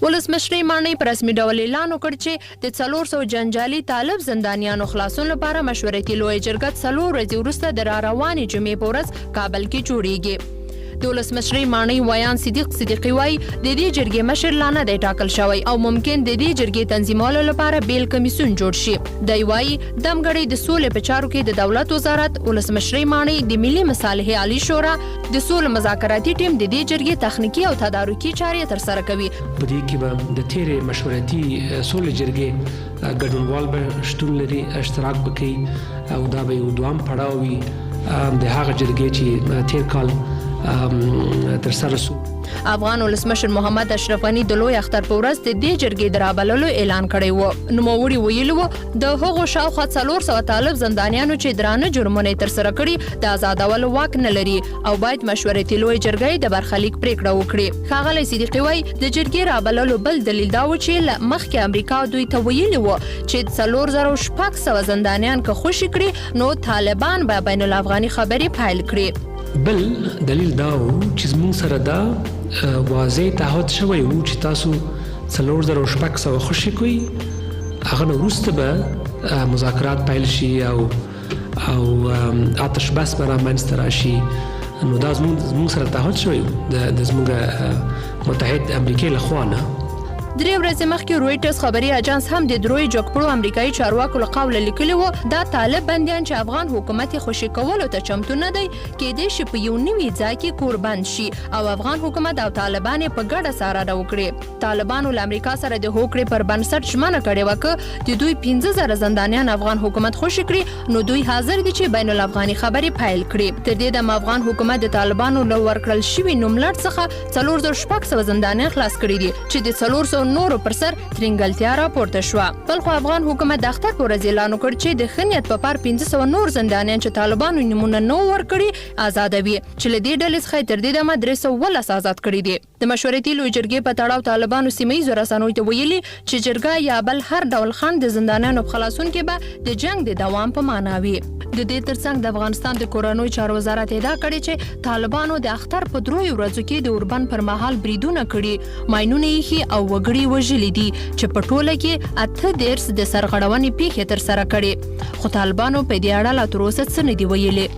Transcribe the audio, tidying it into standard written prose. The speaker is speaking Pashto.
ولسمري ماڼۍ په رسمي ډول اعلان وکړ چې د 400 جنجالي طالب زندانیانو خلاصون لپاره مشورتي لویه جرګه 4 ورځې وروسته د را روانې جمعې په ورځ کابل کې جوړیږي. د ولسمري ماڼۍ ویان صدیقي وایي د دې جرګې مشر لا نه دی ټاکل شوی او ممکن د دې جرګې تنظیمولو لپاره بیل کمیسیون جوړ شي. دی وایي دمګړی د سولې په چارو کې د دولت وزارت، ولسمري ماڼۍ، د ملي مصالحې عالی شورا، د سولې مذاکراتي ټیم د دې جرګې تخنیکي او تدارکي چارې ترسره کوي. په دې کې به د تیرې مشورتي سولې جرګې ګډونوال به شتون لري، اشتراک وکړي او دا به یو دوام پړاو وي د هغه جرګې چې تیر کال تر سره سو. افغان ولسمشر محمد اشرف غني د لوی اختر په ورځ د دې جرګې د رابللو اعلان کړی و. نوموړي ویلي و د هغو شاوخوا 400 طالب زندانیانو چې درانه جرمونه ترسره کړي د آزادولو واک نه لري او باید مشورتي لوی جرګې د برخلیک پریکړه وکړي. ښاغلی صدیقي وایي د جرګې رابللو بل دلیل دا و چې مخکې امریکا دوی ته ویلي و چې 4600 زندانیان که خوشي کړي نو طالبان به بین الافغاني خبرې پیل کړي. بل دلیل دا و چې زموږ سره دا واضح تعهد شوی و چې تاسو 4600 خوشي کوئ، هغه نه وروسته به مذاکرات پیل شي او آتش بس به رامنځته راشي. نو دا زموږ سره تعهد شوی و د زموږ متحد امریکې له خوا نه. 3 ورځې مخکې رویټرز خبري اجانس هم د دروي جګپړو امریکایي چارواکو له قوله لیکلي و دا طالب بندیان چې افغان حکومت یې خوشي کولو ته چمتو نه دی کېدای شي په یو نوي ځای کې قربان شي او افغان حکومت او طالبان یې په ګډه څارنه وکړي. طالبانو له امریکا سره د هوکړې پر بنسټ ژمنه کړې وه که د دوی 15000 زندانیان افغان حکومت خوشي کړي نو دوی حاضر دي چې بین الافغاني خبرې پیل کړي. تر دې دمه افغان حکومت د طالبانو له ورکړل شوي نوملړ څخه 4600 زندانیان خلاص کړي دي چې د 400 نورو پر سر ترنګلتیا راپورته شوه. بل خو افغان حکومت د اختر په ورځ اعلان وکړ چې د ښه نیت په پار 500 نور زندانیان چې طالبانو نومونه نه ورکړي آزادوي چې له دې ډلې څخه تر دې دمه 319 آزاد کړي دي. د مشورتي لوی جرګې په تړاو طالبانو سیمه ییزو رسنیو ته ویلي چې جرګه یا بل هر ډول خنډ د زندانیانو په خلاصون کې به د جنگ د دوام په معنا وي. د دې ترڅنګ د افغانستان د کورنیو چارو وزارت ادعا کړې چې طالبانو د اختر په 3 ورځو کې د اوربند پر مهال بریدونه کړي، ماینونه یې او وګړي وژلي دي چې په ټوله کې 8 د سرغړونې پیښې ترسره کړي، خو طالبانو په دې اړه لا تر اوسه څه نه دي ویلي.